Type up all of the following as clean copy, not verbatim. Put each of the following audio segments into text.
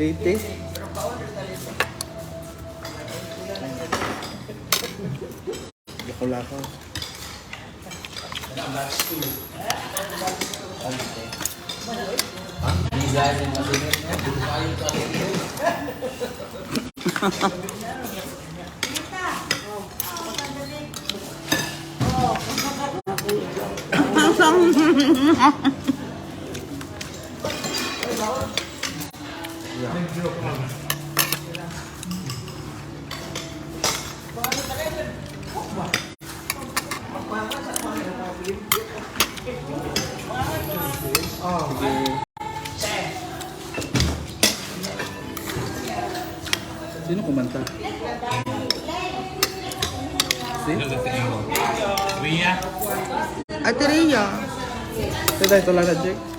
Late. Lako-lako. Sino kumanta? Si? Ria. Ate Rhea. Ito lang na, Jake.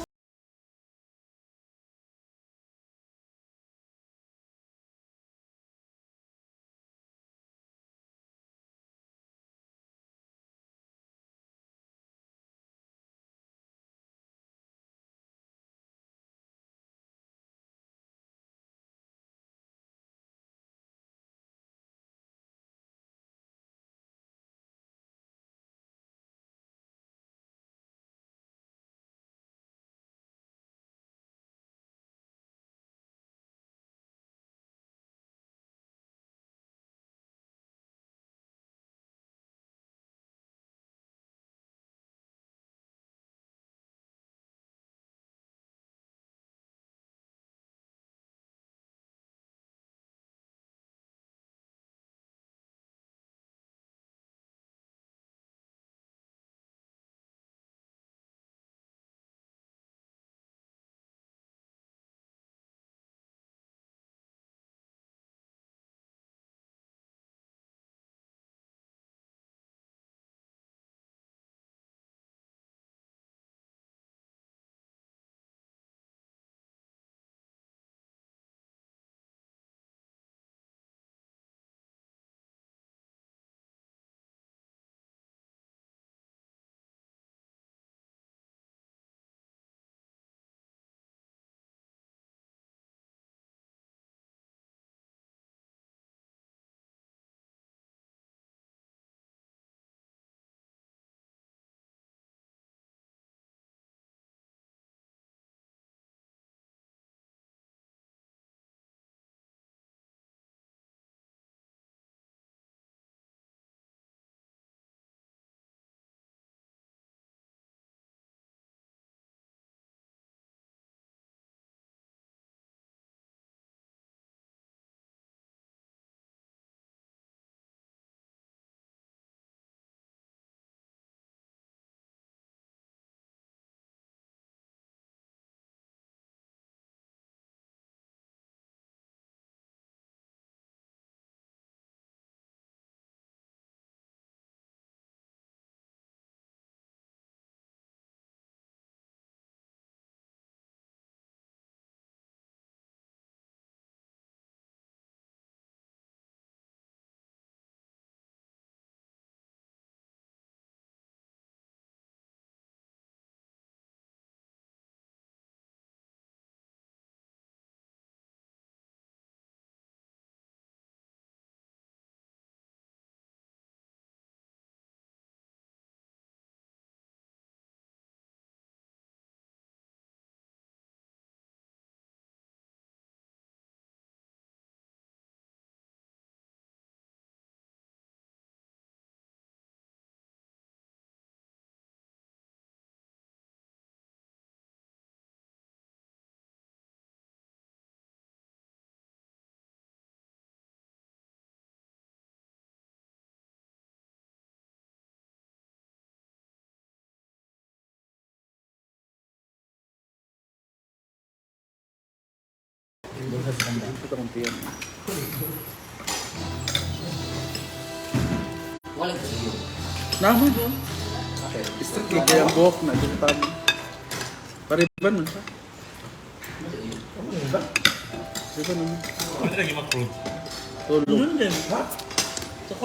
Ito kong tiyan. Walang iyo. Naman yun. Strict kaya ang buhok na juntan. Pariban man siya. Pariban naman. Ano lagi mag-prove? Tulog. Yun din. Ha? Sa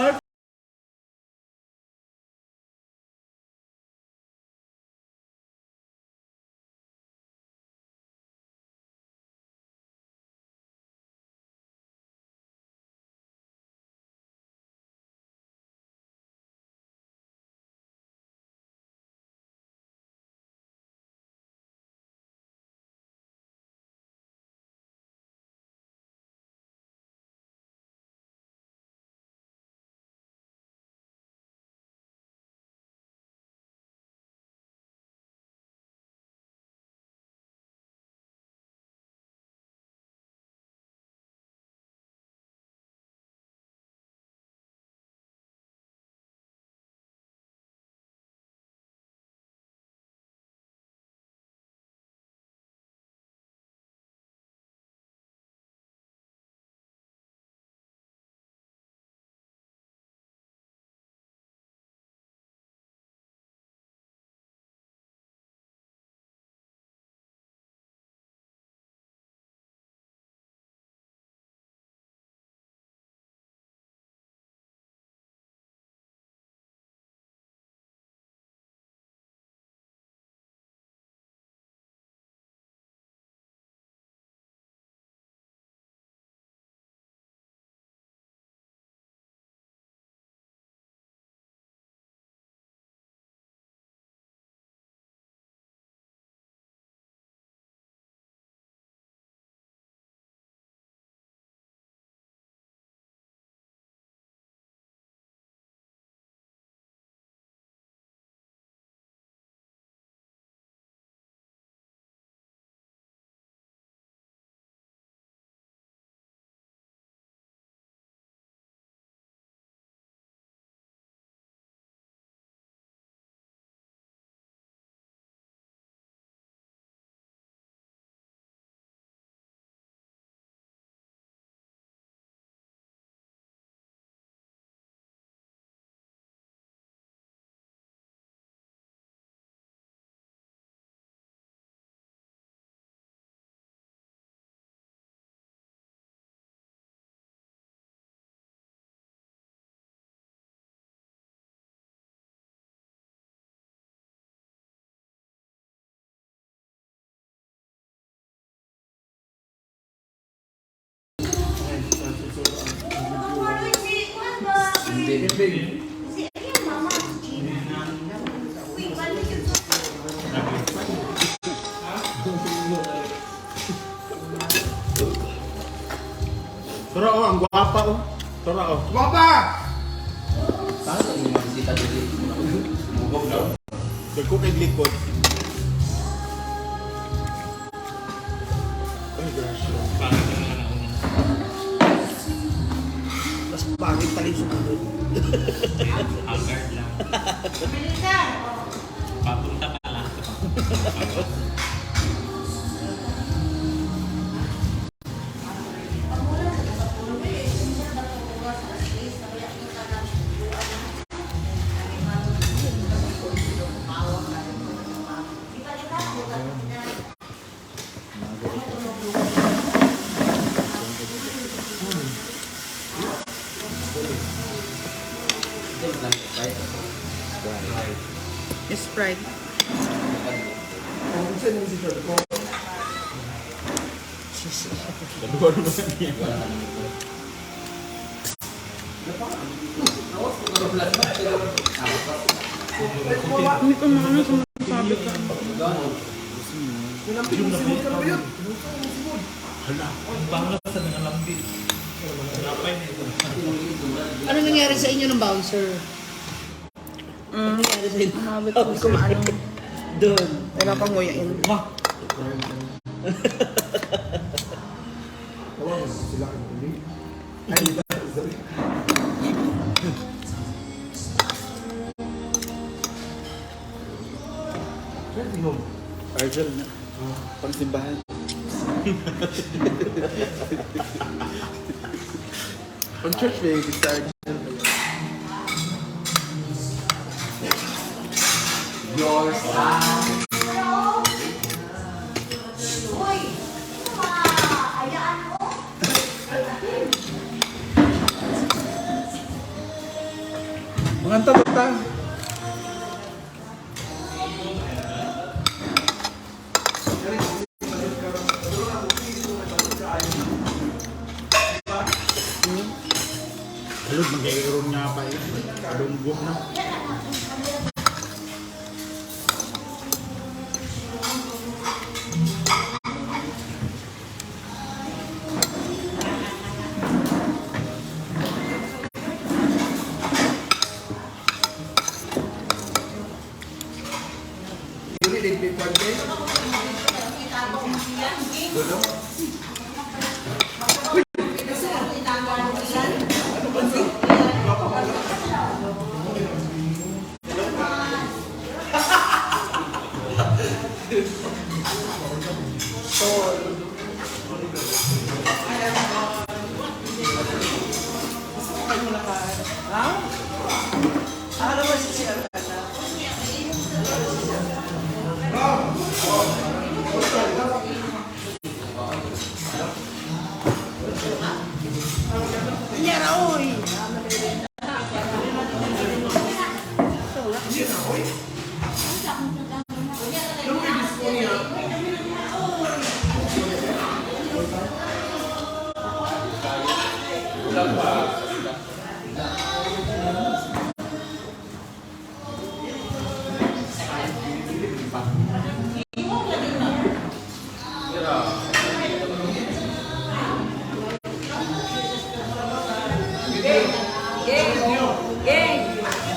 Tara oh, ang gwapa oh. Tara oh. Guwapa! Paano yung magsita dito? Bugog daw. Dagko kay likod. Ay, gosh. Pangit ang mga nauna. Mas pangit pala yung sumunod. Haggard lang. Papunta pa lang. Sprite. Dalawa naman niya. Hindi ko maano sa masabi ka. Hala, ang bangas sa mga lambi. Napay na ito. Ano nangyari sa inyo ng bouncer? Ano nangyari sa inyo? Mabit ko ko maano. Doon. Wala pang nguyain. Argel na. Pangsimbahan. Pang church may sa Argel. Your side. Mga tabata. Halod, mag-iiron nga pa eh. Kalunggong na.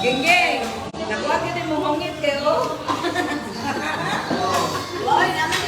Geng, geng. Nakuha ka din mo hongit kayo. Oy, naman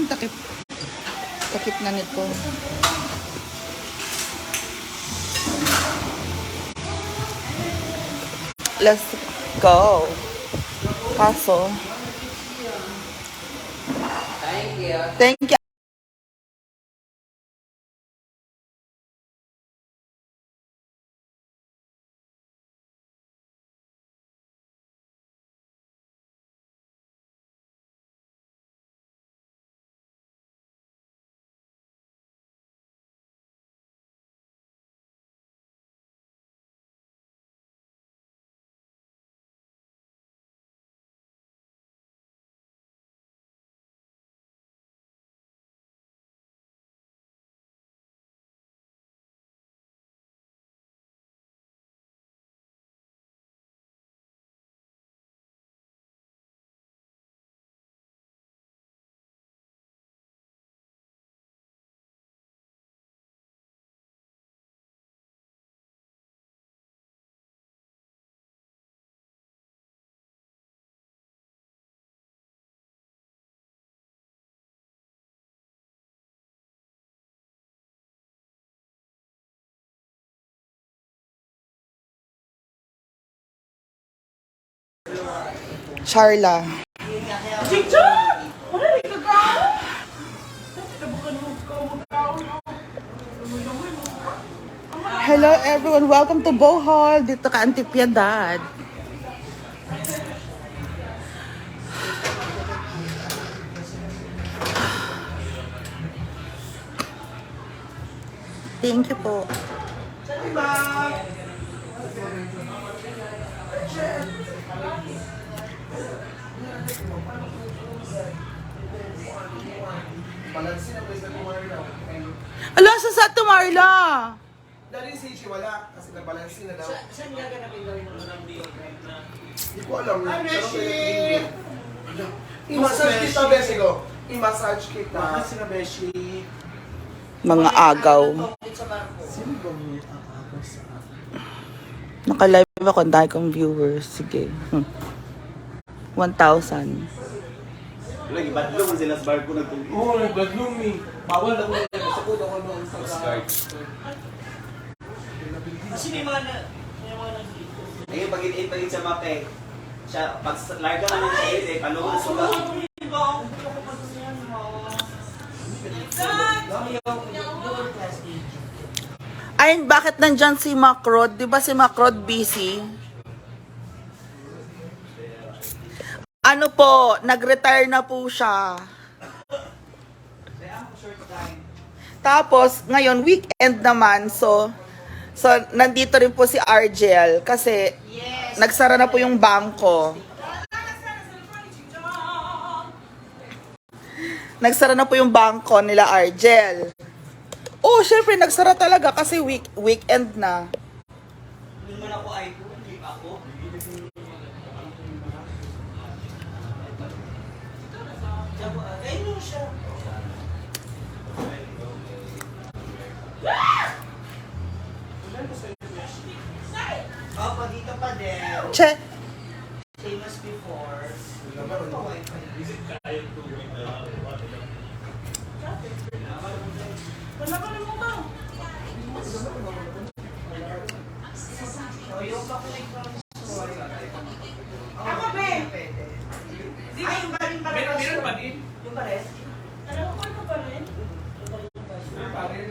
takip. Takip na nito. Let's go. Kaso. Thank you. Thank you. Charla. Hello everyone, welcome to Bohol. Dito ka Auntie Piedad. Thank you po. Ala, sa Santa Marla. Dari si Ichi wala kasi nabalansin na daw. Saan niya ganapin gawin mo ng Hindi ko alam. Hi, Beshi! I-massage kita, Beshi ko. I-massage kita. Bakit si Beshi? Mga agaw. Sino ba mo ang agaw sa akin? Naka-live ako, ang dahil kong viewers. Sige. 1,000. Lagi, badlong sila sa bar ko nagtulog. Oo, nagbaglong eh. Bawal ako na yan. Sakot ako noon sa Kasi may mga na... Ngayon, pag-in sa map eh, siya, pag larga naman siya eh, palungan suga. Ay, bakit nandyan si Macrod? Di ba si Macrod busy? Ano po, nag-retire na po siya. Tapos, ngayon, weekend naman, so nandito rin po si Argel kasi nagsara na po yung bangko. Nagsara na po yung bangko nila Argel. Oh, syempre nagsara talaga kasi weekend na. Hindi naman ako ay hindi ako. Ayun siya. Opo, dito pa din. Che, Same as before. Ako, be! Ay, yung pa rin pala. Meron pa din? Yung pa rin? Alam ko, ano pa rin? Yung pa rin?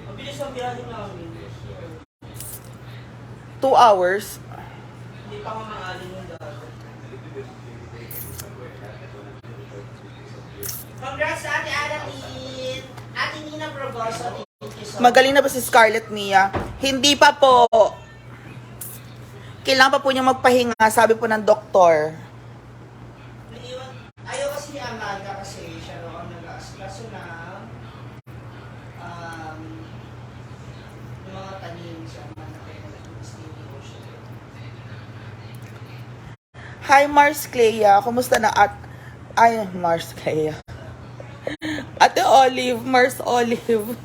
Mabilis ang biyahe namin. 2 hours. Hindi pa mamangalin yung dati. Congrats sa Ate Adaline! Ate Nina Progoso, thank you so much. Magaling na ba si Scarlett Mia? Hindi pa po. Kailangan pa po niya magpahinga, sabi po ng doktor. Ayaw kasi ni Amanda kasi siya raw ang nag-aasikaso na yung mga tanim sa Amanda kaya nag-stay siya. Hi Mars Clea, kumusta na ay Mars Clea. Ate Olive, Mars Olive.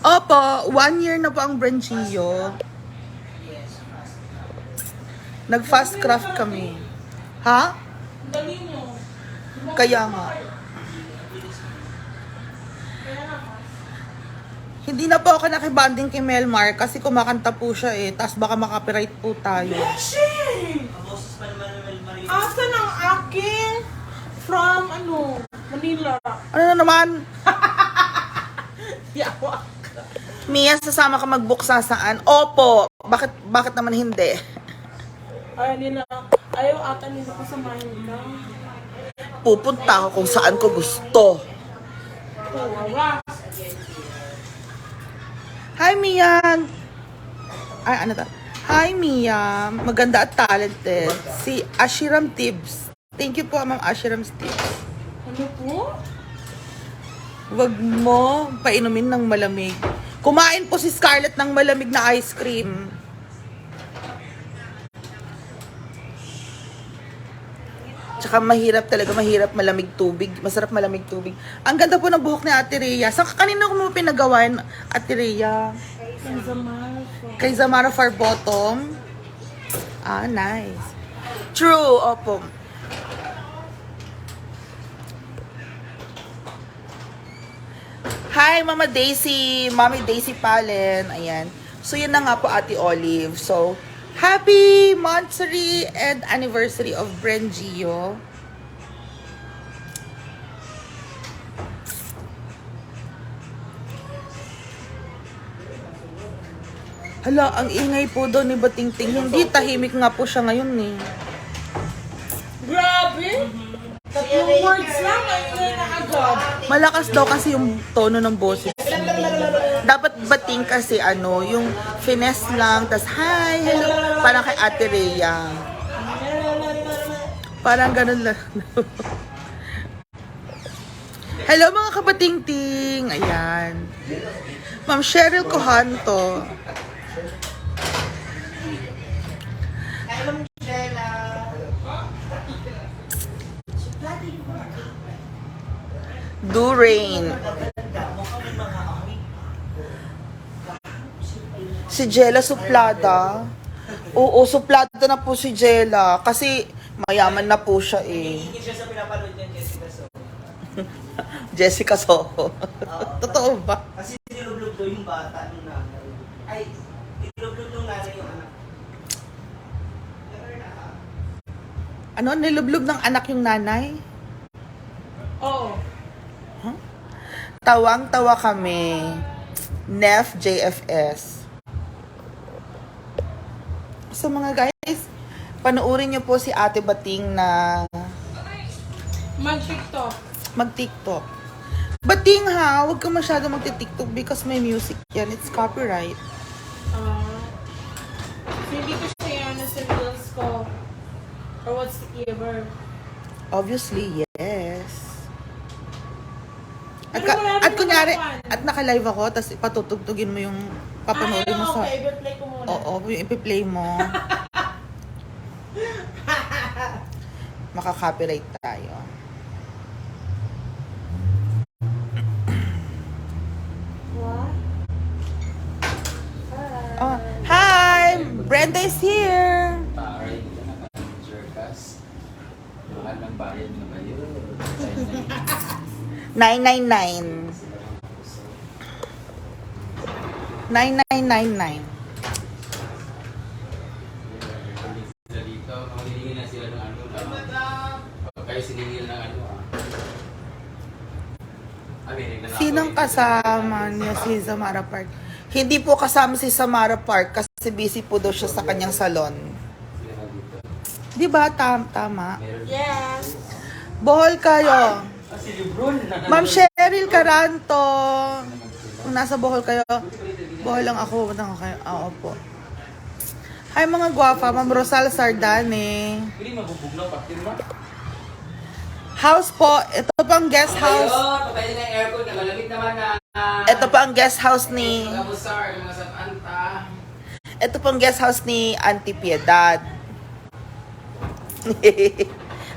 Opo, 1 year na po ang Branchillo. Nag-fast craft kami. Ha? Dali nyo. Kaya nga. Hindi na po ako nakibanding kay Melmar kasi kumakanta po siya eh. Tapos baka makapiright po tayo. Shit! Boses pa naman naman Maria. Asan ang akin? From, Manila. Ano na naman? Yawa. Mia, sasama ka magbuksa saan? Opo. Bakit naman hindi? Ayaw ata nila kasamahin ka. Pupunta ako kung saan ko gusto. Wala. Hi, Mia. Ay, ano ta? Hi, Mia. Maganda at talented. Si Ashiram Tibbs. Thank you po, Ma'am Ashiram Tibbs. Ano po? Wag mo painumin ng malamig. Kumain po si Scarlett ng malamig na ice cream. Tsaka mahirap malamig tubig. Masarap malamig tubig. Ang ganda po ng buhok ni Ate Rhea. Kanino mo pinagawain, Ate Rhea? Kay Zamara Far Bottom. Ah, nice. True, opo. Hi, Mama Daisy. Mommy Daisy Palen. Ayan. So, yun na nga po, Ate Olive. So, happy monthsary and anniversary of Branchillo. Hala, ang ingay po daw ni Batingting. Hindi, tahimik nga po siya ngayon eh. Grabe! Tatlong words lang, ay na agad. Malakas daw kasi yung tono ng boses. Dapat bating kasi yung finesse lang, tas hi, hello, parang kay Ate Rhea. Parang ganun lang. Hello mga kabatingting, ayan. Ma'am Cheryl Cohanto. Durain. Si Jella suplada. Oo, suplada na po si Jella. Kasi mayaman na po siya eh. Higit siya sa pinapanood niyan, Jessica So. Jessica Soho. Totoo ba? Kasi nilublog daw yung bata nung nanay. Ay, nilublog nung nanay yung anak. Ano? Nilublob ng anak yung nanay? Oo. Tawang-tawa kami. Nef JFS. So mga guys, panoorin niyo po si Ate Bating na Mag-TikTok. mag-TikTok. Bating ha, huwag ka masyado magti-TikTok because may music yan. It's copyright. Hindi ko siya yan sa reels ko. Or whatsoever. Obviously, yes. Pero Kunyari, wala naman. at naka-live ako, tapos patutugtugin mo yung papanoodin mo sa... Okay, play ko muna. Oo, yung ipi-play mo. Makaka-copyright tayo. What? Oh, hi! Brenda is here! Taray ka na ka, Jerkas. Mahal ng bayad na ba yun? 999. 9999. Sila dito, makalilingin na sila ng ano. Pag kayo siningil ng ano Sinong kasama niya si Samara Park? Hindi po kasama si Samara Park kasi busy po daw siya sa kanyang salon. Di ba? Tama. Yes. Bohol kayo. Ma'am Cheryl Caranto. Kung nasa Bohol kayo, Bohol lang ako. Ba't ako kayo? Oo po. Hi mga guwapa, Ma'am Rosal Sardane. Hindi mabubugnaw, pati ba? House po, ito po ang guest house. Patay na yung aircon, malamig naman na. Ito po ang guest house ni... Mga busar, mga satanta. Ito po ang guest house ni Auntie Piedad.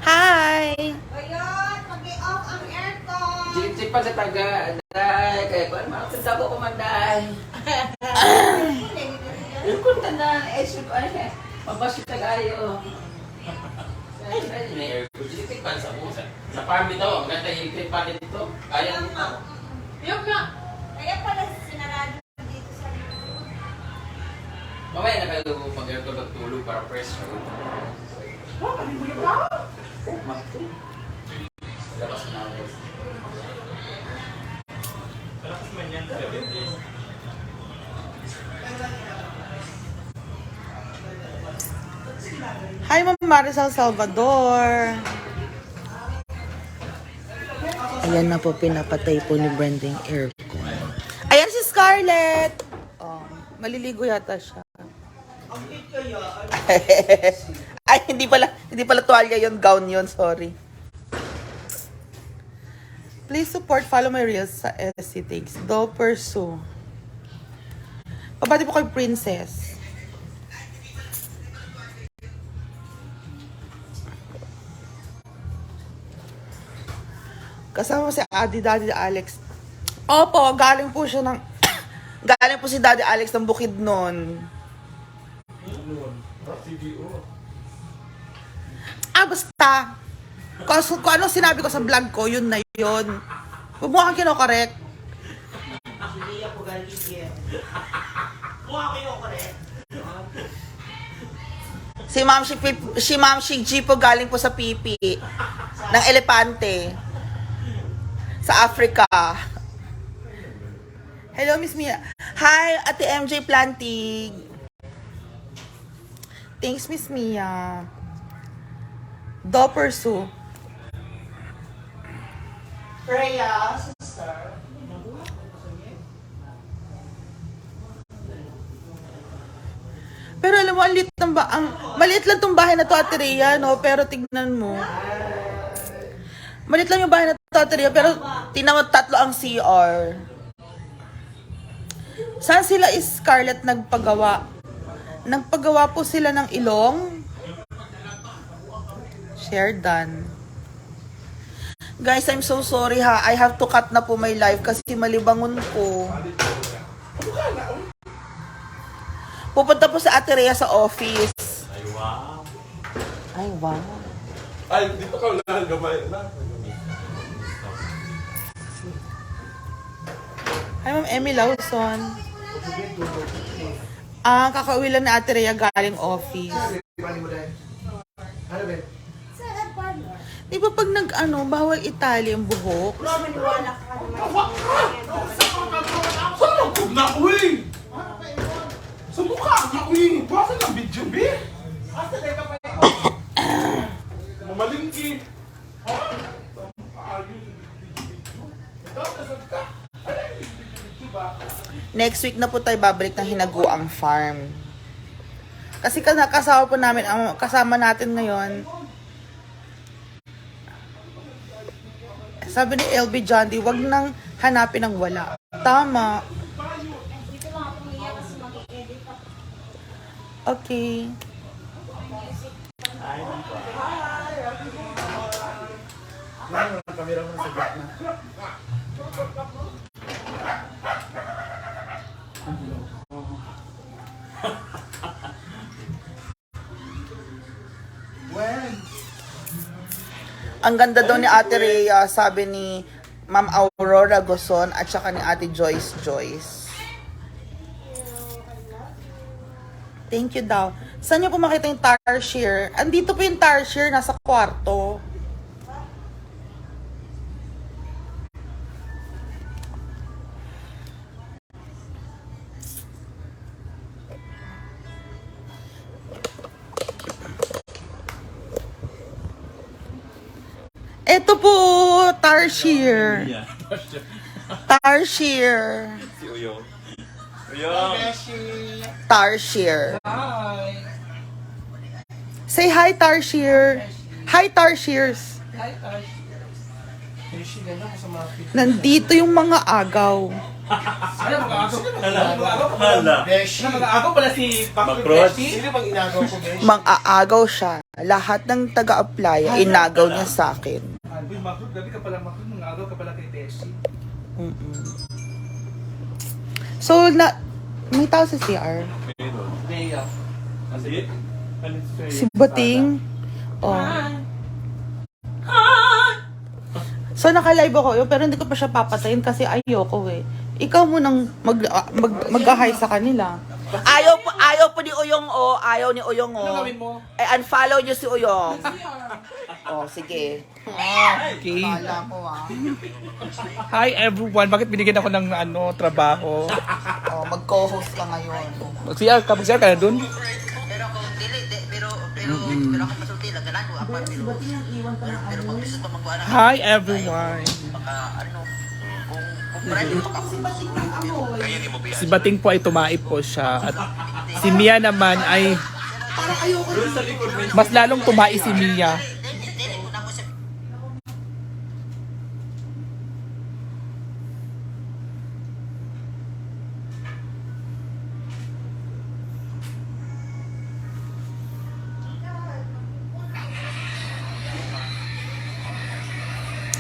Hi! Ayun, mag-off ang aircon. Principal sa taga, day, kaya kung ano, sa ko kumanday. Yung kunta na, mabasyo tagayo. May aircon, electric fan sa busa. Sa farm dito, ang ganda yung electric fan dito. Kaya dito. Yung nga. Kaya pala sinarado dito sa Mamaya na kayo mag-aircon magtulog para fresh. Labas na ako. Malakas man yan. Hi, Ma'am Marisol Salvador. Ayan na po, pinapatay po ni Branding aircon. Ayan si Scarlett. Oh, maliligo yata siya. Ay, hindi pala tuwalya yun, gown yun, sorry. Please support, follow my reels sa SC Takes. Do pursue. Pabati po kay Princess. Kasama si Daddy Alex. Opo, galing po siya ng... galing po si Daddy Alex ng Bukidnon. Basta. Kung ano sinabi ko sa vlog ko, yun na yun. Huwag mo kang kinokorek. Hindi ako galing here. Kung ako yung correct. Si Ma'am Shig po galing po sa pipi. Ng elepante. Sa Africa. Hello, Miss Mia. Hi, Ate MJ Plantig. Thanks, Miss Mia. Do pursue. Freya, sister. Pero alam mo, maliit lang tong bahay na to, Ate Rhea, no? Pero tignan mo. Maliit lang yung bahay na to, Ate Rhea, pero tingnan mo, 3 ang CR. Saan sila Scarlett nagpagawa? Nagpagawa po sila ng ilong. Share done. Guys, I'm so sorry ha. I have to cut na po my live kasi malibangon po. Pupunta po sa Ate Rhea sa office. Ay, wow. Ay, wow. Ay, dito ka lang gamay na. Hi, Ma'am Emmy Lawson. Kakauwi lang na Ate Rhea galing office. Ano ba? Di ba pag bawal Italy ang buhok? Bro, maniwala ka naman. Huwag na uwi! Sa mukha na uwi! Bakit ang video, be? Asa na ka pa yun? Mamalingki! Next week na po tayo babalik ng Hinaguang Farm. Kasi kasama po namin, ang kasama natin ngayon, sabi ni LB John D, wag nang hanapin ng wala. Tama. Dito lang ako niya kasi mag-edit ako. Okay. Ang kamera mo sa gitna. Ang ganda daw ni Ate Rhea, sabi ni Ma'am Aurora Goson at saka ni Ate Joyce. Thank you daw. Saan niyo po makita yung tarsier? Andito po yung tarsier, nasa kwarto. Ito po, tarsier. Tarsier. Si Uyo. Tarsier. Say hi, Tarsier. Hi, Tarsiers. Nandito yung mga agaw. Mag-aagaw pala si Macross. Sino bang inagaw ko, Beshi? Mang-aagaw siya. Lahat ng taga-apply, inagaw niya sa akin. Makro, gabi ka pala Makro, mga araw ka pala kay Teshi. So, may tao sa CR. Rhea. Si Bating. Oh. So, naka-live ako yun, pero hindi ko pa siya papatayin kasi ayoko eh. Ikaw munang mag-hi sa kanila. Ayaw po ni Uyong o. Ayaw ni Uyong o. Ano gawin mo? Eh, unfollow niyo si Uyong. Oh, sige. Okay. Kala ko Hi everyone, bakit binigyan ako ng trabaho? Oh, mag-co-host ka ngayon. Mag-CR ka na dun? Pero kung pero ako pasulti lang ganan ko apa pero pag gusto pa magkuha na Hi everyone. Si Bating po ay tumaip po siya at si Mia naman ay mas lalong tumai si Mia.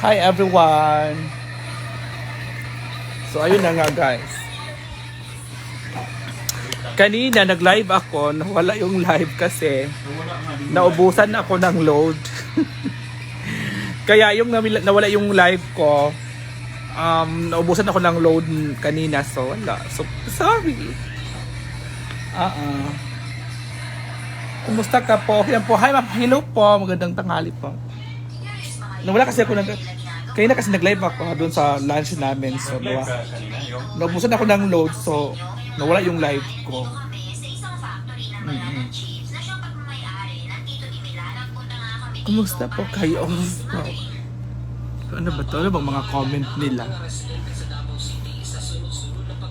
Hi everyone. So ayun na nga guys. Kanina nag-live ako, nawala yung live kasi naubusan ako ng load. Kaya yung nawala yung live ko, naubusan ako ng load kanina, so wala. So sorry. Kumusta ka po? Yan po. Hi ma'am, hello po. Magandang tanghali po. Nawala kasi ako kanina kasi nag-live ako doon sa lunch namin, so naubusan ako ng load, so nawala yung live ko. Kumusta po kayo? Ano ba to? Ano bang mga comment nila?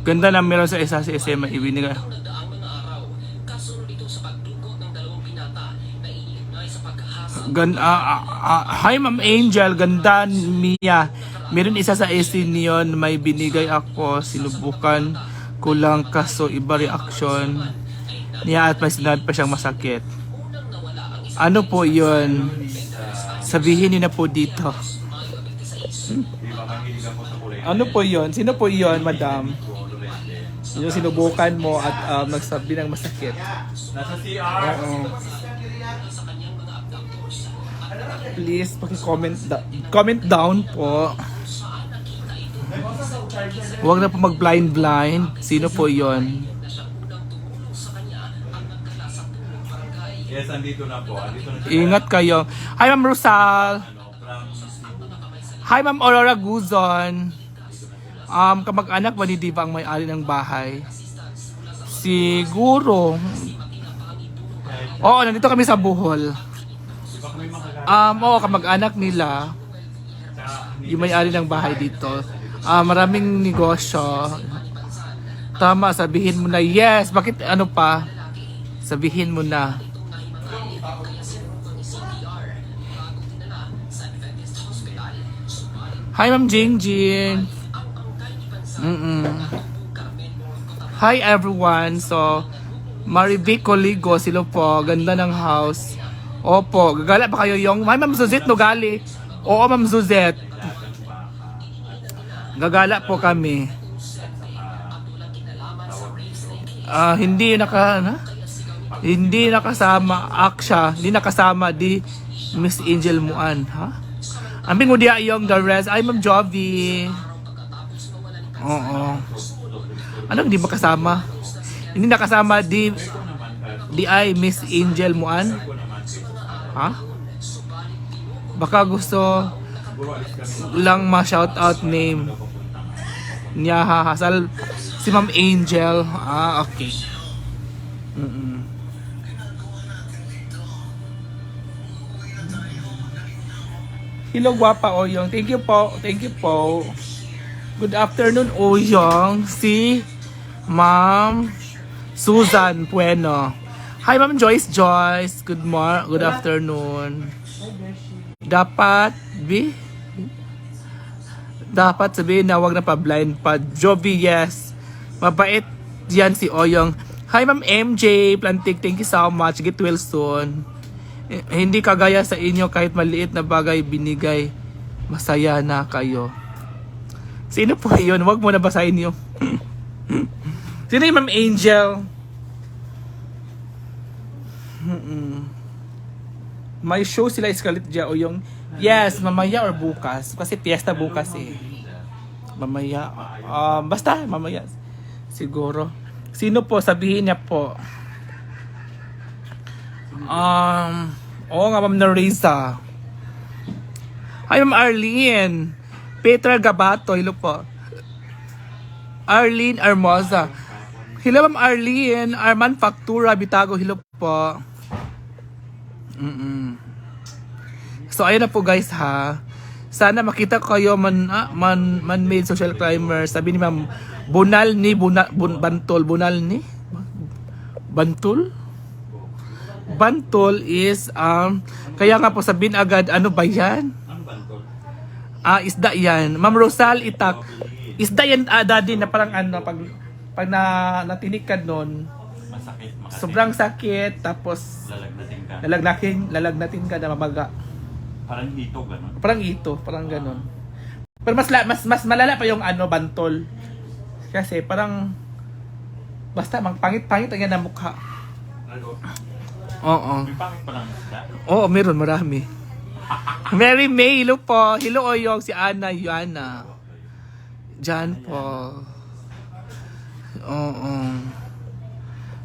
Ganda na meron sa isa si SM ibinigay. Hi Ma'am Angel, ganda Mia. Meron isa sa AC niyon, may binigay ako, sinubukan ko lang kaso iba reaction niya at may sinad pa siyang masakit. Ano po yun? Sabihin niyo na po dito. Ano po yun? Sino po yun, madam? Yung sinubukan mo at nagsabi ng masakit. Nasa CR. Please, comment down po. Huwag na po mag-blind. Sino po yon? Yes, andito na po. Ingat kayo. Hi, Ma'am Rosal. Hi, Ma'am Aurora Guzon. Kamag-anak ba ni Diva ang may-ari ng bahay? Siguro. Oo, nandito kami sa Bohol. Oo, kamag-anak nila. Yung may-ari ng bahay dito. Maraming negosyo. Tama, sabihin mo na. Yes, bakit ano pa? Sabihin mo na. Hi, Ma'am Jingjin. Hi, everyone. So, Marivic Coligo, sila po. Ganda ng house. Opo, gagala pa kayo yung... Hi, Ma'am Suzette Nogali. Oo, Ma'am Suzette. Gagala po kami. Hindi nakasama Aksha, hindi nakasama di Miss Angel Muan, ha? Ambing mo diya yung the rest. Ay, Ma'am Jovi. Oo. Anong di makasama? Hindi nakasama di ay Miss Angel Muan? Ha? Baka gusto lang ma-shoutout name niya, hasal si Ma'am Angel. Okay. Hello, guwapa Oyong. Thank you po. Thank you po. Good afternoon, Oyong. Si Ma'am Susan Bueno. Hi, Ma'am Joyce. Good afternoon. Dapat sabihin na wag na pa-blind pa. Jovi, yes. Mabait yan si Oyong. Hi, Ma'am MJ Plantig. Thank you so much. Get well soon. Hindi kagaya sa inyo kahit maliit na bagay binigay. Masaya na kayo. Sino po yun? Huwag mo na basahin yung... Sino yung Ma'am Angel? May show sila Scarlett Gia o yung... Yes, mamaya or bukas. Kasi fiesta bukas eh. Mamaya. Basta, mamaya. Siguro. Sino po? Sabihin niya po. Oo nga, Ma'am Narisa. Hi, Ma'am Arlene. Petra Gabato, hello po. Arlene Hermosa. Hello, Ma'am Arlene. Arman Factura, Bitago, hello po. So, ayun na po guys ha. Sana makita ko kayo man-made social climber. Sabi ni Ma'am, Bunal ni Bantol. Bunal ni? Bantul? Bantol is, kaya nga po sabihin agad, ano ba yan? Isda yan. Ma'am Rosal Itak. Isda yan, daddy, na parang ano, pag natinig ka nun, Masakit. sobrang sakit, tapos lalagnatin ka na mamaga. Parang ito, gano'n. Parang ganon. Pero mas malala pa yung ano, bantol. Kasi parang, basta, pangit-pangit ang yan na mukha. Oo. May pangit pa lang isda. Oo, meron, marami. Mary May, hello po. Hello, Oyong, si Ana, Yuana. Diyan po. Oo.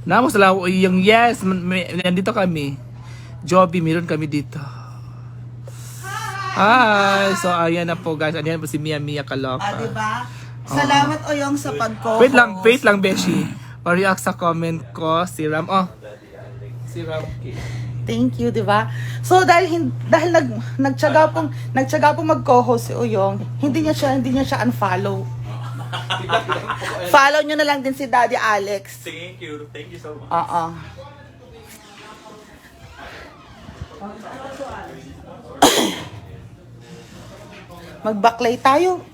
Namos lang, Oyong, yes, nandito kami. Joby, meron kami dito. Hi! So, ayan na po, guys. Ayan po si Mia Kaloka. Diba? Salamat, Oyong, sa pag-co-host. Wait lang, Beshi. Pa-react sa comment ko, si Ram. Si Ram. Thank you, 'di ba? So dahil nagtiyaga pong mag-co-host si Uyong, hindi niya siya unfollow. Follow niyo na lang din si Daddy Alex. Thank you so much. Oo. Mag-backlay tayo.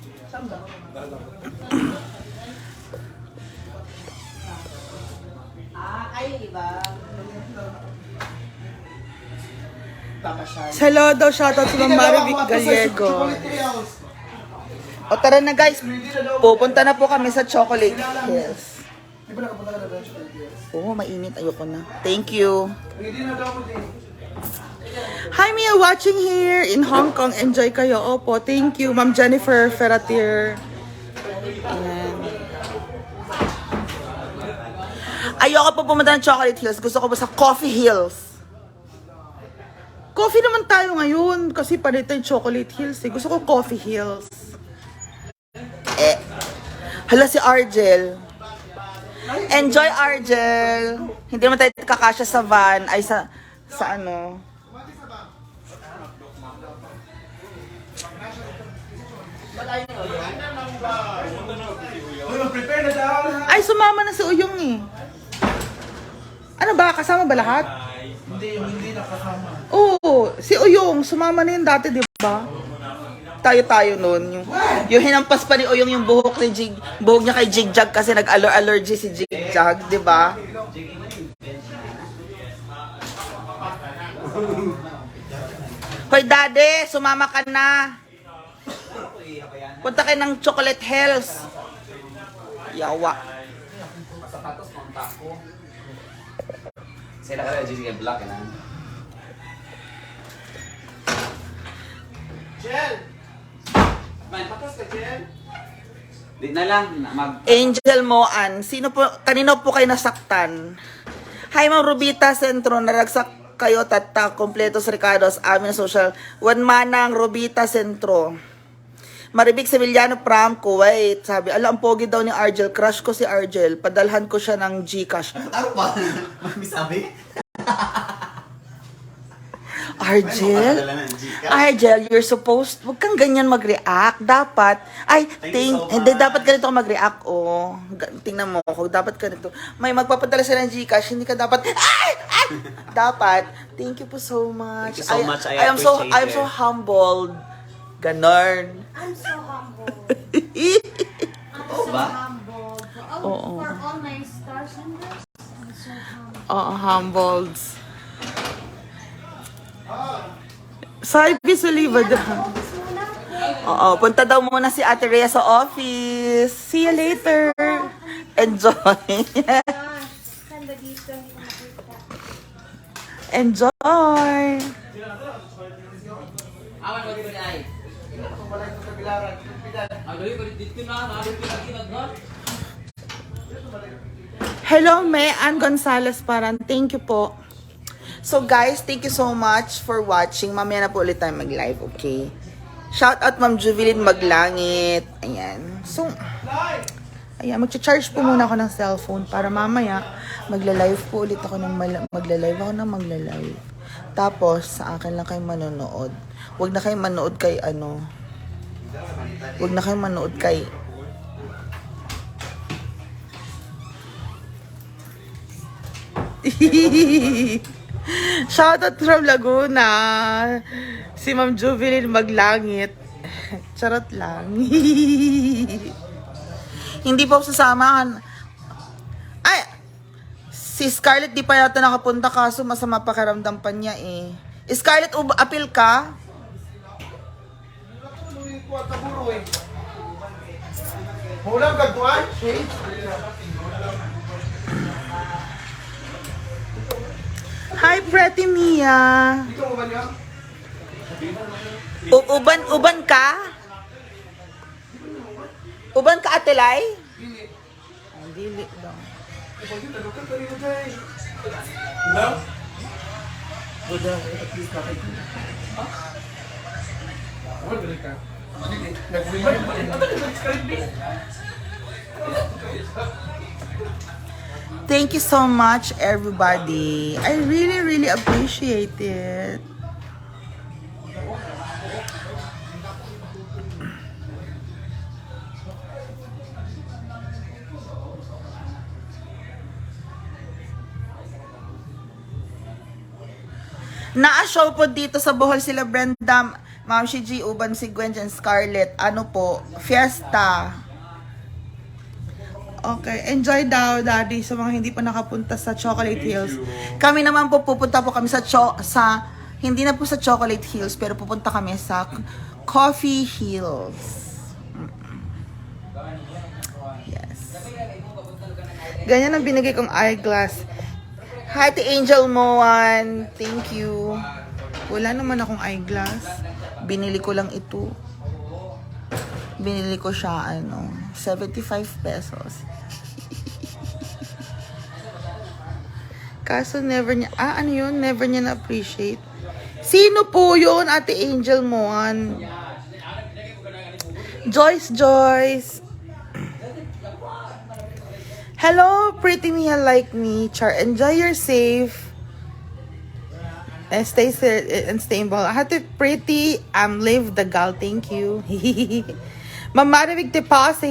Hello daw, shoutout si Ma'am Marivic Gallego. O tara na guys, pupunta na po kami sa Chocolate Hills. Oo, mainit. Ayoko na. Thank you. Hi Mia, watching here in Hong Kong. Enjoy kayo. Opo, thank you. Ma'am Jennifer Ferratier. Ayan. Ayoko po pumunta ng Chocolate Hills. Gusto ko po sa Coffee Hills. Coffee naman tayo ngayon kasi panito yung Chocolate Hills eh. Gusto ko Coffee Hills. Hala si Argel. Enjoy Argel. Hindi naman tayo kakasya sa van. Ay sa ano. Ay sumama na si Uyong eh. Ano ba? Kasama ba lahat? Hindi nakasama. Oo, si Uyong, sumama na yun dati, di ba? Tayo nun. Yung hinampas pa ni Uyong yung buhok niya kay Jigjag kasi nag-allergy si Jigjag, di ba? Hoy, Daddy, sumama ka na. Punta kayo ng Chocolate Hills. Yawa. Sila ka rin, Jessica Black, na. Jel! Man, patas ka, Jel. Di na lang, Angel Moan, kanino po kayo nasaktan? Hi, Ma'am Rubita Centro, naragsak kayo tata, kompletos Ricardos, amin social. One manang Rubita Centro. Maribig Sevillano Pram, Kuwait. Sabi, ang pogi daw ni Argel. Crush ko si Argel. Padalhan ko siya ng Gcash. Ano pa? Mami sabi? Argel, you're supposed, wag kang ganyan mag-react. Dapat, dapat ganito ka mag-react, oh. Tingnan mo ako, dapat ganito. May magpapadala sila ng Gcash, hindi ka dapat, dapat, thank you po so much. Thank you so much, I am so humbled. Ganon. I'm so humble. Ba? Humble. Oo. For all my stars members, I'm so humble. Oo, humbled. Sabi sa liba Oo, punta daw muna si Ate Rhea sa office. See you later. Enjoy. Enjoy. Awan mo dito ay. Ang dali ko dito na, naalit ko lagi na. Hello, Ann Gonzalez Paran. Thank you po. So guys, thank you so much for watching. Mamaya na po ulit tayo mag-live, okay? Shout out Ma'am Juvelyn Maglangit. Ayan. So, ayan, magcha-charge po muna ako ng cellphone para mamaya magla-live po ulit ako ng magla-live. Tapos, sa akin lang kayo manonood. Huwag na kayo manood kay Huwag na kayo manood kay Shoutout from Laguna. Si Ma'am Juvelyn Maglangit. Charot lang. Hindi po sasamahan. Ay! Si Scarlett di pa yata nakapunta kaso masama pakiramdam pa niya eh. Scarlett, appeal ka? Hulang kagduan, shade. Hi, Pretty Mia. Dito mo ba niya? Uban ka? Uban ka, Atelay? Dili lang. Hello? Thank you so much, everybody. I really, really appreciate it. Naa-show po dito sa Bohol sila Brenda, Ma'am Shiji, Uban, si Gwen, and Scarlett. Ano po? Fiesta. Okay. Enjoy daw, Daddy, sa mga hindi pa nakapunta sa Chocolate Hills. Kami naman po, pupunta po kami sa hindi na po sa Chocolate Hills, pero pupunta kami sa Coffee Hills. Yes. Ganyan ang binigay kong eyeglass. Hi, to Angel Moan. Thank you. Wala naman akong eyeglass. Binili ko lang ito. Binili ko siya, 75 pesos. Kaso never niya, never niya na-appreciate. Sino po yun, Ate Angel Moan? Joyce. Hello, Pretty Mia like me. Char, enjoy your safe. And stay involved. Ate Pretty, live the gal. Thank you. Mamarivig Tepache.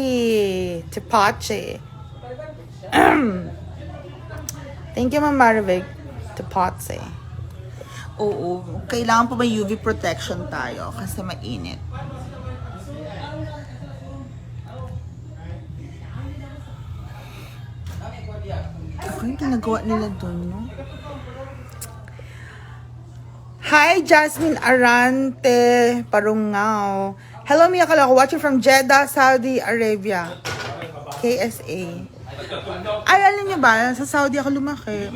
Thank you, Mamarivig Tepache. Oo, kailangan po may UV protection tayo kasi mainit. Ako yung ginagawa nila dun, no? Hi, Jasmine Arante Parungao. Hello, Mia Kalako, watching from Jeddah, Saudi Arabia. KSA. Ay, alam niyo ba, sa Saudi ako lumaki.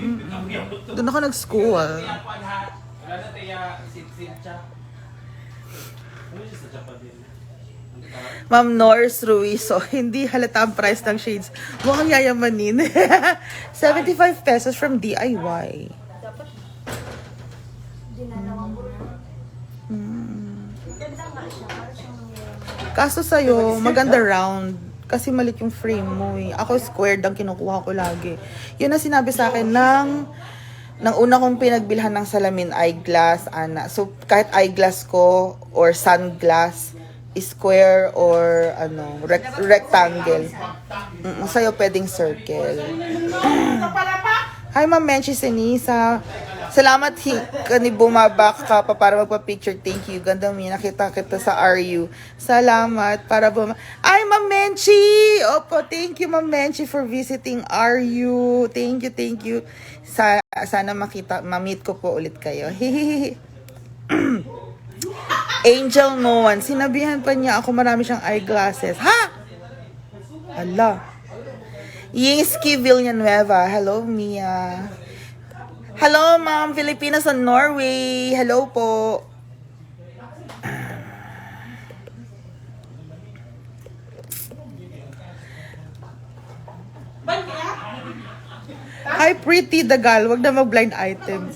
Doon ako nag-school. Ma'am Norris Ruizo, hindi halata ang price ng shades. Mukhang yayamanin. 75 pesos from DIY. Kaso sa'yo, maganda round. Kasi malit yung frame mo eh. Ako squared ang kinukuha ko lagi. Yun ang sinabi sa akin ng una kong pinagbilhan ng salamin, eyeglass, Ana. So, kahit eyeglass ko or sunglass, square or rectangle. Sa'yo pwedeng circle. Hi, Ma'am Menchi Senisa. Salamat ni bumabak ka pa para magpa-picture. Thank you. Ganda mo. Nakita kita sa RU. Salamat para Ay, Ma'am Menchi! Opo, thank you, Ma'am Menchi, for visiting RU. Thank you. Sana ma-meet ko po ulit kayo. Angel Noan. Sinabihan pa niya ako marami siyang eyeglasses. Ha? Hala. Yingsky Villanueva. Hello, Mia. Hello, Ma'am. Filipinas sa Norway. Hello po. Hi, Pretty Dagal. Wag na mag-blind item.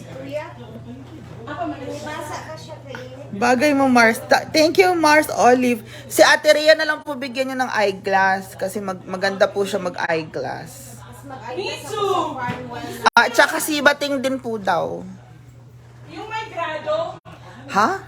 Bagay mo, Mars. Thank you, Mars Olive. Si Ate Rhea na lang po bigyan niyo ng eyeglass kasi maganda po siya mag-eyeglass. Tsaka si Bating din po daw. Yung may grado. Ha?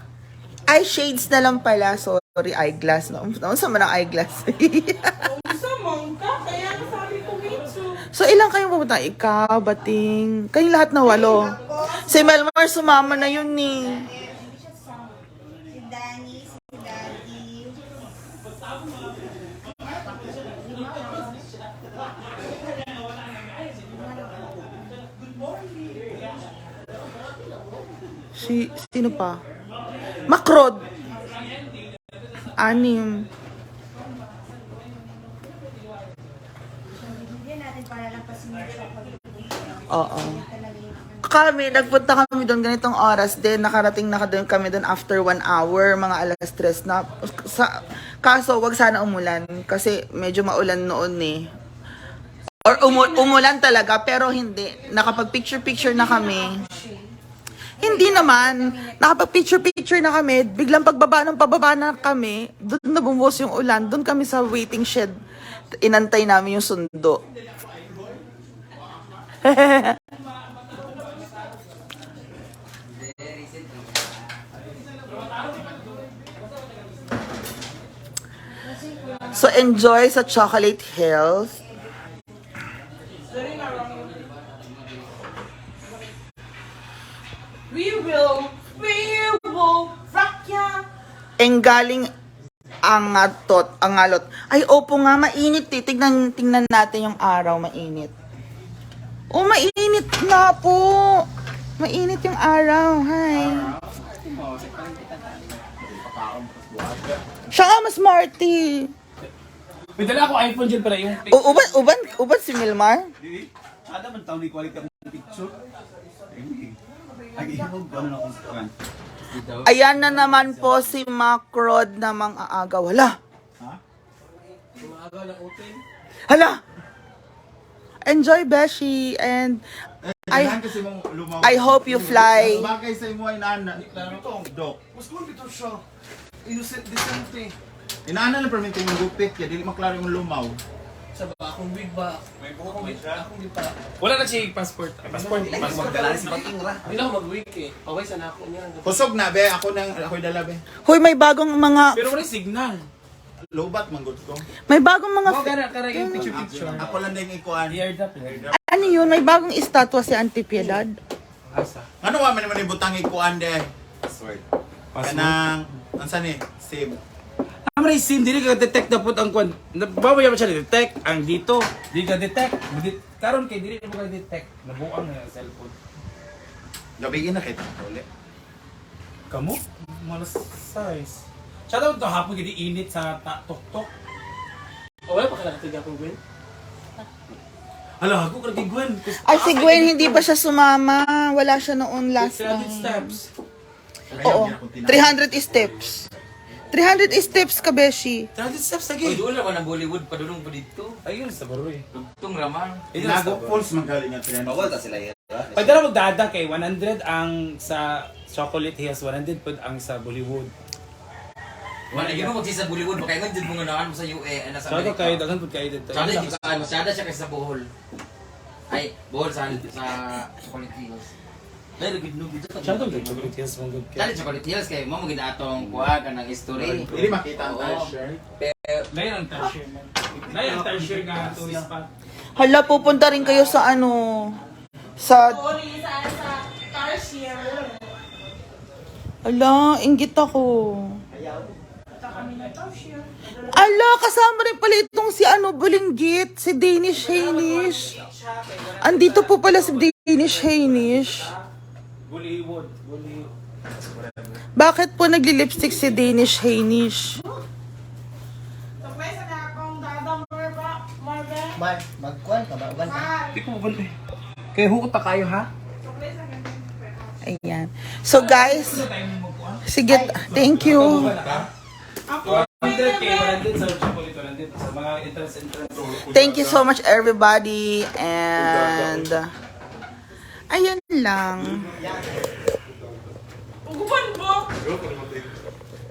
Eye shades na lang pala. Sorry, eyeglass. Naon sa man ang eyeglass? Sa mangka, kaya sabi ko Mitsu. So, ilang kayong pupunta? Ikaw, Bating. Kayong lahat na 8. Si Melmar, sumama na yun ni. Si Danny, si Daddy. Sino pa? Makrod. 6. Bigyan natin para lang pasin yung chocolate. Oo. Kami, nagpunta kami doon ganitong oras din. Nakarating na doon kami doon after 1 hour, mga alas 3 na. Kaso, wag sana umulan. Kasi medyo maulan noon eh. Or umulan talaga, pero hindi. Nakapag-picture-picture na kami. Hindi naman. Nakapag-picture-picture na kami. Biglang pababa na kami. Doon na bumuhos yung ulan. Doon kami sa waiting shed. Inantay namin yung sundo. So, enjoy sa Chocolate Hills. We will rock ya. Enggaling angalot. Ay, opo nga, mainit eh. Tingnan natin yung araw, mainit. Oh, mainit na po. Mainit yung araw. Hi. Siya nga, mas smarty. May dala ako iPhone dyan pala yung Uban si Milmar? Ada man taon ni quality ang picture. Ay, ihog ko na akong kan. Ayan na naman po si Macrod na mang-aagaw. Hala. Hala. Enjoy, Beshi. And I hope you fly. Bagay sa imo ay nana. Dok. Mas kung dito siya. Innocent, decente. Inaana lang perminti yung gupit, kaya dili maklaro yung lumaw. Sa ba? Akong wig ba? May buhok akong di pa. Wala na siya passport. Passport. Magdala si Bating ra. Hindi na ako mag-wig eh. Okay, sana ako niya. Kusog na, be. Ako'y dala, be. Hoy, may bagong mga... Pero wala signal. Lobat, manggod ko. May bagong mga... Kara yung picture. Ako lang din ikuan. Aired up. Ano yun? May bagong estatwa si Auntie Piedad. Asa? Ano wa man yung butang ikuan, de? Password. Kanang, ansan eh? Save. Amray sim, dili ka detect na put ang kwan. Babaya pa siya detect ang dito. Di ka detect. Karon kay dili mo ka detect. Nabuang na cellphone. Gabiin na kita. Uli. Kamu? Malas size. Shoutout to hapon gidi init sa tok-tok. O wala pa kailangan tiga kong Gwen? Hala, ako ka kay Gwen. Ay, si Gwen, hindi pa siya sumama. Wala siya noon last 300 time. steps. Oo. 300 steps. 300 steps ka, Beshi. 300 steps Uy, lagi. doon naman ang Bollywood padulong pa dito. Ayun sa baroy. Tugtong raman. Inago falls magaling nga trend. Bawal ta sila yan. Pwede na magdada kay 100 ang sa Chocolate Hills, 100 po ang sa Bollywood. Wala gyud mo magsi sa Bollywood, baka ingon jud mo nga naan mo sa UE, sa Sabi Amerika. kayo, daghan po kayo dito. Sada di ka masyada siya kaysa sa Bohol. Ay, Bohol sa Chocolate Hills. Dahil gid no gid. Shoutout kay Chocolate Hills mong good Dali kay. Chocolate Hills kay mo magid atong kuha ka ng history. Hindi makita ang Oo. treasure. Lain ang tertiary man. Lain ang tertiary nga tourist spot. Hala, pupunta rin kayo sa ano... Sa... Sorry, sa Tarsier. Hala, inggit ako. Ala, kasama rin pala itong si ano, Bulinggit, si Danish Hainish. Andito po pala si Danish Hainish. Bollywood. Bakit po nagli-lipstick si Danish Hainish? Surprise na akong dadang ba, Marvel? Magkuhan ka ba? Uban ka? Hindi ko mabalik eh. Kaya hukot pa kayo ha? Ayan. So guys, sige, thank you. 100K, 100 sa chocolate, 100 sa mga entrance. Thank you so much everybody and ayun lang. Uguban mo!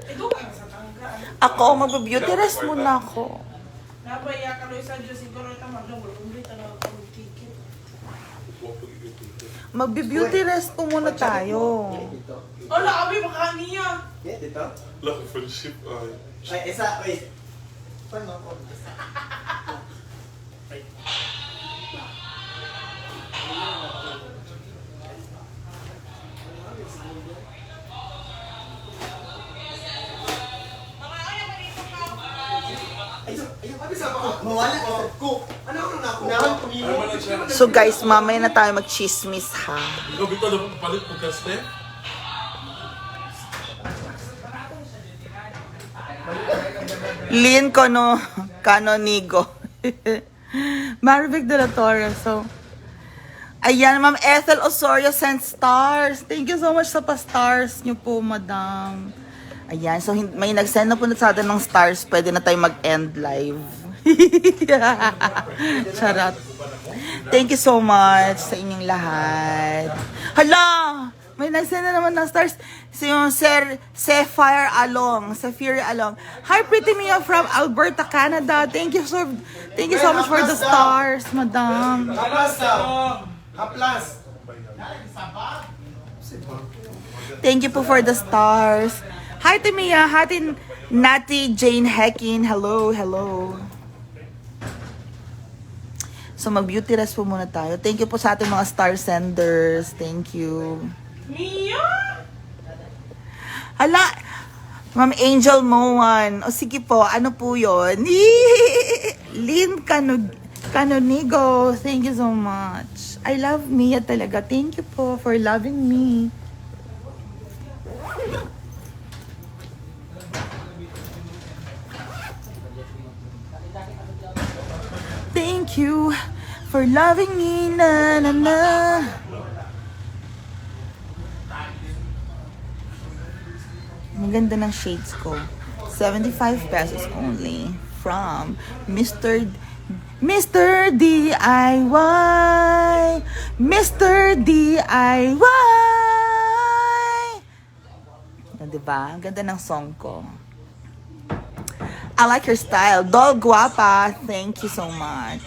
Ito ka sa tangga. Ako, magbe-beauty rest muna ako. Nabaya ka sa Diyos, siguro ito magdang talaga ako kikit. Magbe-beauty rest po muna tayo. Wala kami makaniya. Yeah, dito? Laki friendship ay. Ay, isa, wait. Paano ako? Mawala ko. Ano ako na ako? So guys, mamaya na tayo mag-chismis ha. Ikaw bitaw dapat palit po kaste? Lynn Canonigo. Marivic de la Torre. So, ayan, Ma'am Ethel Osorio sent stars. Thank you so much sa pa-stars niyo po, madam. Ayan, so may nag-send na po na sa atin ng stars. Pwede na tayo mag-end live. Charot. Thank you so much sa inyong lahat. Hala! May nag-send na naman ng stars. Si yung Sapphire Along. Hi, Pretty Mia from Alberta, Canada. Thank you so much for the stars, madam. Haplas daw. Haplas. Thank you po for the stars. Hi, Timia. Hi, Nati Jane Heckin. Hello. So, mag-beauty rest po muna tayo. Thank you po sa ating mga star senders. Thank you. Mia! Hala, Ma'am Angel Moan. O sige po, ano po yun? Lynn Canonigo. Thank you so much. I love Mia talaga. Thank you po for loving me. Thank you for loving me, na na na. Maganda ng shades ko. 75 pesos only from Mr. DIY. Mr. DIY. Diba? Ang ganda ng song ko. I like your style. Dol Guapa. Thank you so much.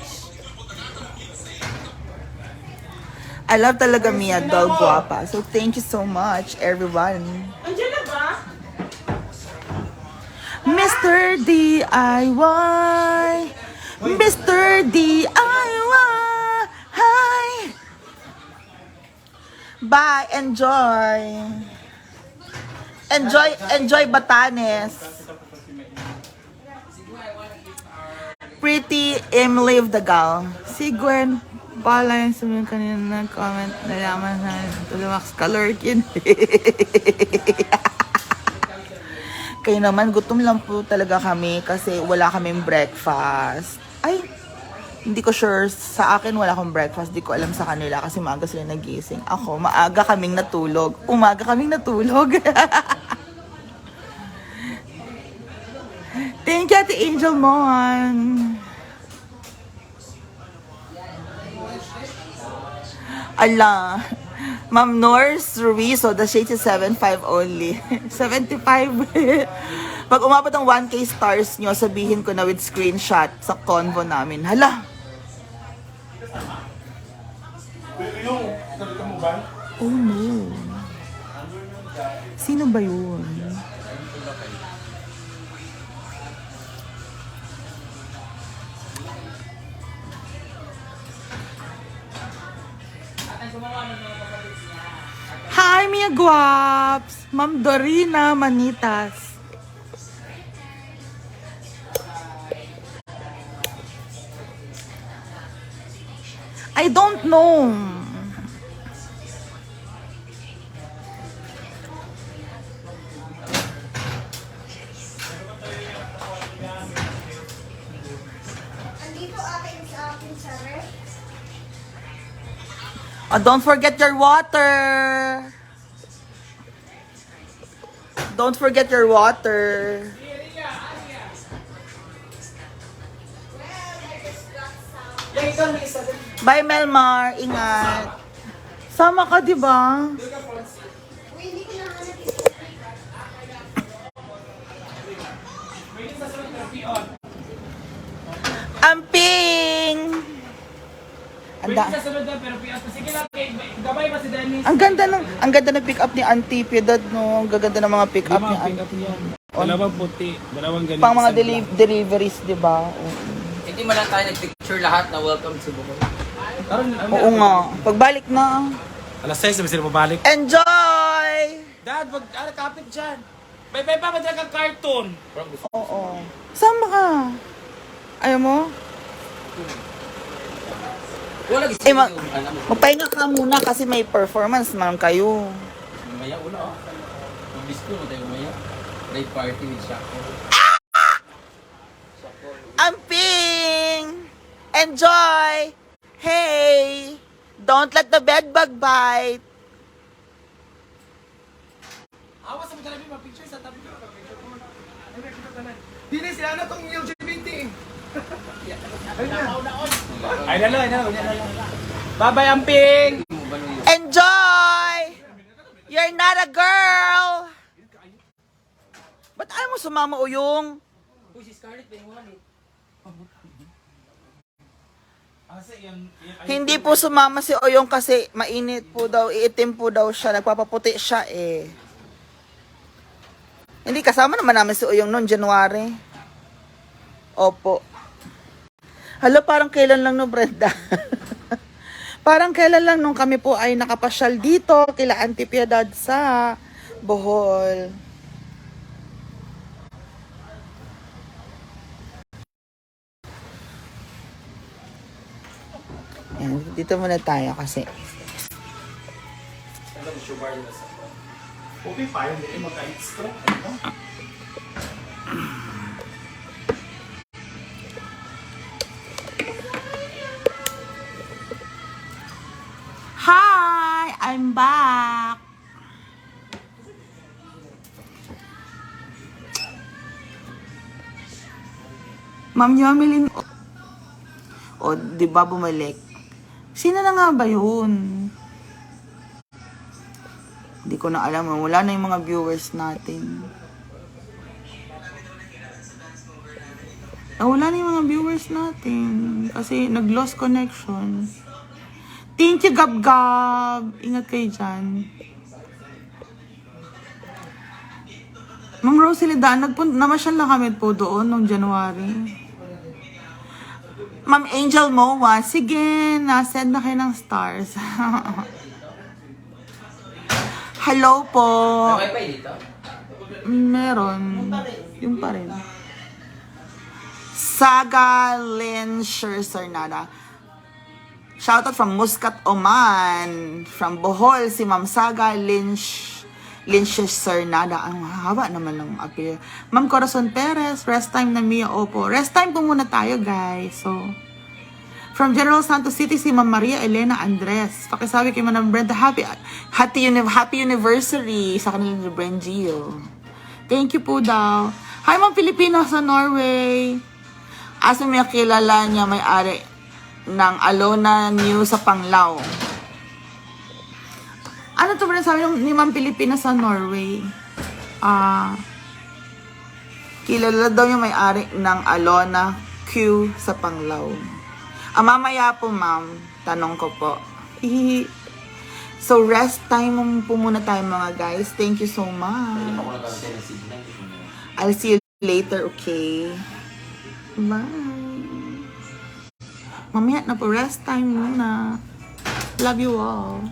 I love talaga Mia Dol Guapa. So thank you so much, everyone. Andiyan na ba? Mr. DIY. Mr. DIY. Hi. Bye. Enjoy Batanes. Pretty Emily of the Gal. Si Gwen, bala yung sabihin kanina nag-comment. Nalaman na Max Kalorkin. Kayo naman, gutom lang po talaga kami kasi wala kaming breakfast. Ay, hindi ko sure. Sa akin, wala akong breakfast. Di ko alam sa kanila kasi maaga sila nagising. Ako, maaga kaming natulog. Umaga kaming natulog. Thank you, Ate Angel Mon. Ala, Ma'am Norse Ruizo, the shade is 75 only. 75. Pag umabot ng 1K stars nyo, sabihin ko na with screenshot sa convo namin. Hala. Oh no. Sino ba yun? Hi, Mia Guaps! Ma'am Dorina Manitas. I don't know. Oh, don't forget your water. Don't forget your water. Bye, Melmar. Ingat. Sama ka, di ba? Amping! Pwede sa sunod na, pero sige lang, gabay ba si Dennis? Ang ganda ng pick up ni Auntie Piedad, no? Ang gaganda ng mga pick up ni Auntie. Dalawang puti, dalawang ganito. Pang mga deliveries, di ba? Hindi mo lang tayo nag-picture lahat na welcome to Bohol. Oo nga. Pagbalik na. Alas 6, sabi sila pabalik. Enjoy! Dad, wag kapit dyan. Bye-bye pa, madala kang cartoon. Oo. Sama ka. Ayaw mo? Wala Eh, magpahinga ka muna kasi may performance man kayo. Mamaya una oh. Mag-disco mo tayo mamaya. Night party with Shako. Amping! Enjoy! Hey! Don't let the bed bug bite. Awas mo talaga yung picture sa tabi ko. Dili sila na tong LGBT. Ay, dalo. Bye-bye, Amping! Enjoy! You're not a girl! Ba't ayaw mo sumama, Uyong? Uy, si Scarlett ba yung wallet? Hindi po sumama si Oyong kasi mainit po daw, iitim po daw siya, nagpapaputi siya eh. Hindi, kasama naman namin si Oyong noong January. Opo. Hala, parang kailan lang no, Brenda? Parang kailan lang nung kami po ay nakapasyal dito kila Auntie Piedad sa Bohol. Yan, dito muna tayo kasi. Okay pa, hindi magka-extra. Hi! I'm back! Ma'am Yomelin. O, di ba bumalik? Sino na nga ba yun? Hindi ko na alam. Wala na yung mga viewers natin. Wala na yung mga viewers natin. Kasi nag-lost connection. Thank you, Gab-Gab. Ingat kayo dyan. Ma'am Rosalie Dan, namasyal na kami po doon noong January. Ma'am Angel Moa, sige, nasend na kayo ng stars. Hello po. May wifi dito? Meron. Yung pa rin. Saga Linsher Cernada. Shoutout from Muscat, Oman. From Bohol, si Ma'am Saga Linsher Cernada. Ang haba naman ng appeal. Ma'am Corazon Perez, rest time na Mia. Opo. Rest time po muna tayo, guys. So, from General Santos City, si Ma'am Maria Elena Andres. Pakisabi kay Ma'am Brenda, happy anniversary sa kanila ni Brengio. Thank you po daw. Hi, Ma'am Filipino sa Norway. Asa may kilala niya may-ari ng Alona New sa Panglao. Ano to ba sabi ni Ma'am Pilipina sa Norway? Kilala daw yung may-ari ng Alona Q sa Panglao. Mamaya po, ma'am. Tanong ko po. So, rest time po muna tayo mga guys. Thank you so much. I'll see you later, okay? Bye. Mamaya na po, rest time muna. Love you all.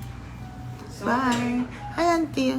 Bye. Hi, auntie.